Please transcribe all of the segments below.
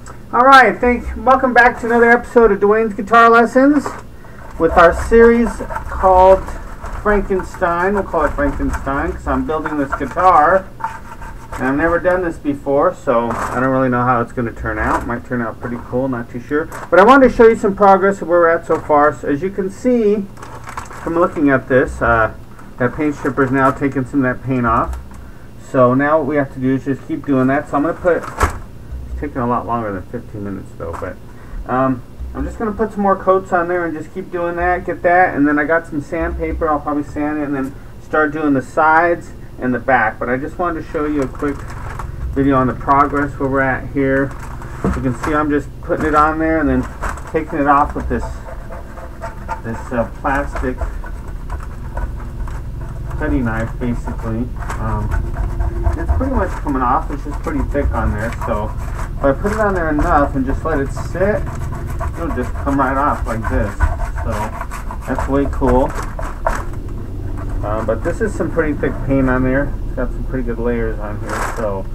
Alright, welcome back to another episode of Dwayne's Guitar Lessons with our series called Frankenstein. We'll call it Frankenstein because I'm building this guitar and I've never done this before, so I don't really know how it's going to turn out. It might turn out pretty cool, not too sure. But I wanted to show you some progress of where we're at so far. So as you can see from looking at this, that paint stripper is now taking some of that paint off. So now what we have to do is just keep doing that. So I'm going to put... taking a lot longer than 15 minutes though, but I'm just going to put some more coats on there and just keep doing that, get that, and then I got some sandpaper. I'll probably sand it and then start doing the sides and the back. But I just wanted to show you a quick video on the progress where we're at here. You can see I'm just putting it on there and then taking it off with this plastic cutting knife basically. It's pretty much coming off. It's just pretty thick on there, so if I put it on there enough and just let it sit, it'll just come right off like this. So that's way cool. But this is some pretty thick paint on there. It's got some pretty good layers on here. So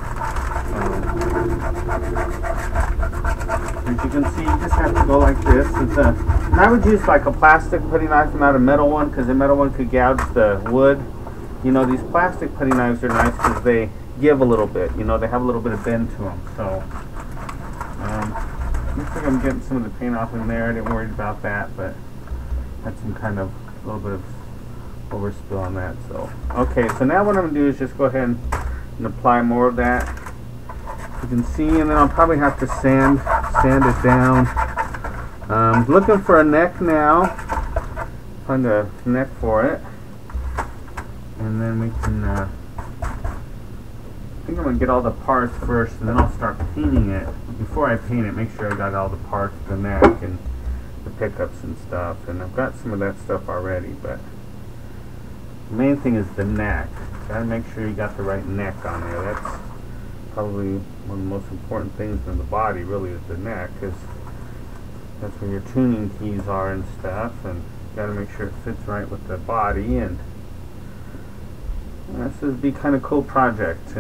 as you can see, you just have to go like this. And I would use like a plastic putty knife and not a metal one, because the metal one could gouge the wood. You know, these plastic putty knives are nice because they give a little bit. You know, they have a little bit of bend to them. So looks like I'm getting some of the paint off in there. I didn't worry about that, but had some kind of a little bit of overspill on that. So okay, so now what I'm gonna do is just go ahead and apply more of that. You can see, and then I'll probably have to sand it down. Looking for a neck now. Find a neck for it. And then we can, I think I'm going to get all the parts first, and then I'll start painting it. Before I paint it, make sure I got all the parts, the neck, and the pickups and stuff. And I've got some of that stuff already, but the main thing is the neck. Got to make sure you got the right neck on there. That's probably one of the most important things in the body, really, is the neck, because that's where your tuning keys are and stuff, and you got to make sure it fits right with the body. And this would be kind of cool project.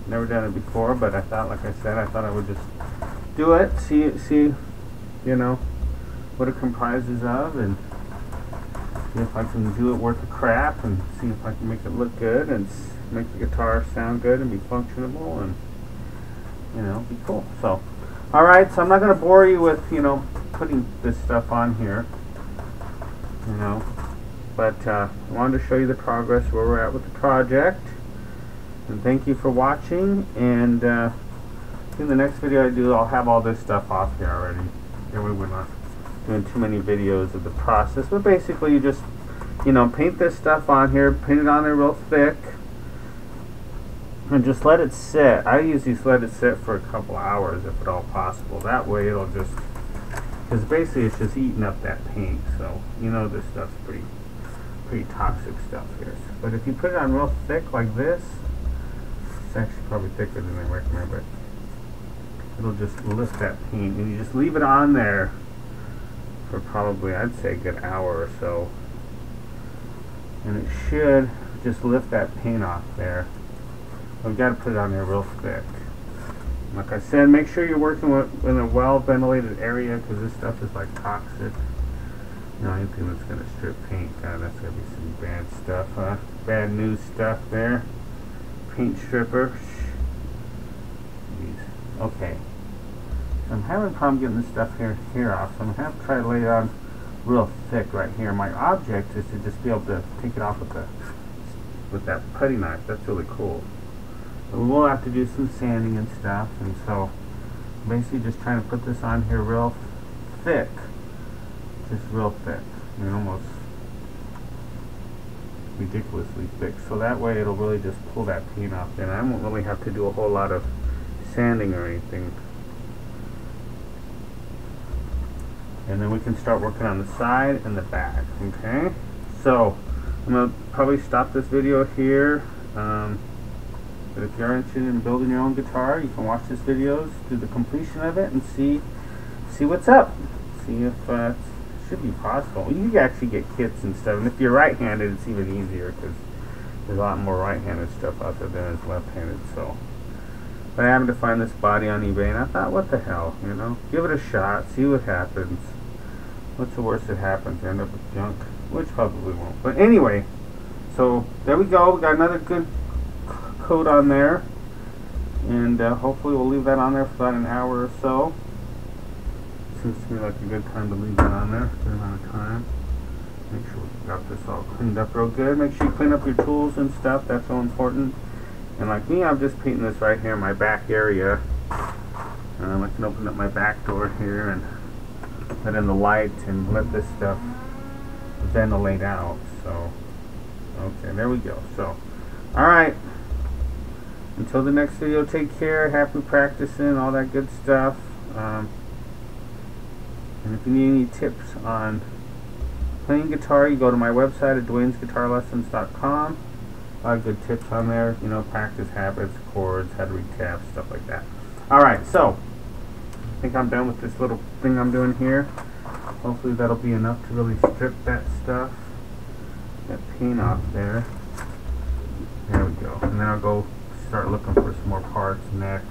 Never done it before, but I thought, like I said, I thought I would just do it, see, you know, what it comprises of, and see if I can do it worth the crap, and see if I can make it look good, and make the guitar sound good, and be functionable, and, you know, be cool. So, alright, so I'm not going to bore you with, you know, putting this stuff on here, you know. But I wanted to show you the progress where we're at with the project. And thank you for watching. And in the next video I do, I'll have all this stuff off here already. That way we're not doing too many videos of the process. But basically you just, you know, paint this stuff on here, paint it on there real thick, and just let it sit. I usually let it sit for a couple hours if at all possible. That way it'll just, because basically it's just eating up that paint. So, you know, this stuff's pretty toxic stuff here. But if you put it on real thick like this, it's actually probably thicker than I recommend, but it'll just lift that paint, and you just leave it on there for probably, I'd say, a good hour or so, and it should just lift that paint off there. I've got to put it on there real thick. Like I said, make sure you're working in a well ventilated area, because this stuff is like toxic. You know, anything that's going to strip paint, that's going to be some bad stuff, huh? Bad news stuff there. Paint stripper. Jeez. Okay. I'm having a problem getting this stuff here off, so I'm going to have to try to lay it on real thick right here. My object is to just be able to take it off with that putty knife. That's really cool. But we will have to do some sanding and stuff, and so basically just trying to put this on here real thick. Just real thick, I mean, almost ridiculously thick, so that way it'll really just pull that paint off, and I won't really have to do a whole lot of sanding or anything. And then we can start working on the side and the back. Okay, so I'm going to probably stop this video here, but if you're interested in building your own guitar, you can watch this video, do the completion of it, and see what's up, see if should be possible. You can actually get kits and stuff, and if you're right-handed, it's even easier, because there's a lot more right-handed stuff out there than is left-handed. So But I happened to find this body on eBay, and I thought, what the hell, you know? Give it a shot, see what happens. What's the worst that happens? End up with junk, which probably won't. But anyway, so there we go. We got another good coat on there, and hopefully we'll leave that on there for about an hour or so. Seems to me like a good time to leave that on there for a good amount of time. Make sure we got this all cleaned up real good. Make sure you clean up your tools and stuff. That's so important. And like me, I'm just painting this right here in my back area. I can open up my back door here and let in the light and let this stuff ventilate out. So, okay, there we go. So, alright. Until the next video, take care. Happy practicing, all that good stuff. And if you need any tips on playing guitar, you go to my website at dwaynesguitarlessons.com. A lot of good tips on there, you know, practice habits, chords, how to read tabs, stuff like that. Alright, so I think I'm done with this little thing I'm doing here. Hopefully that'll be enough to really strip that stuff, that paint off there. There we go. And then I'll go start looking for some more parts, neck,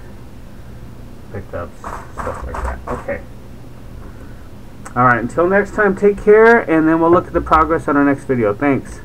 pickups, stuff like that. Okay. Alright, until next time, take care, and then we'll look at the progress on our next video. Thanks.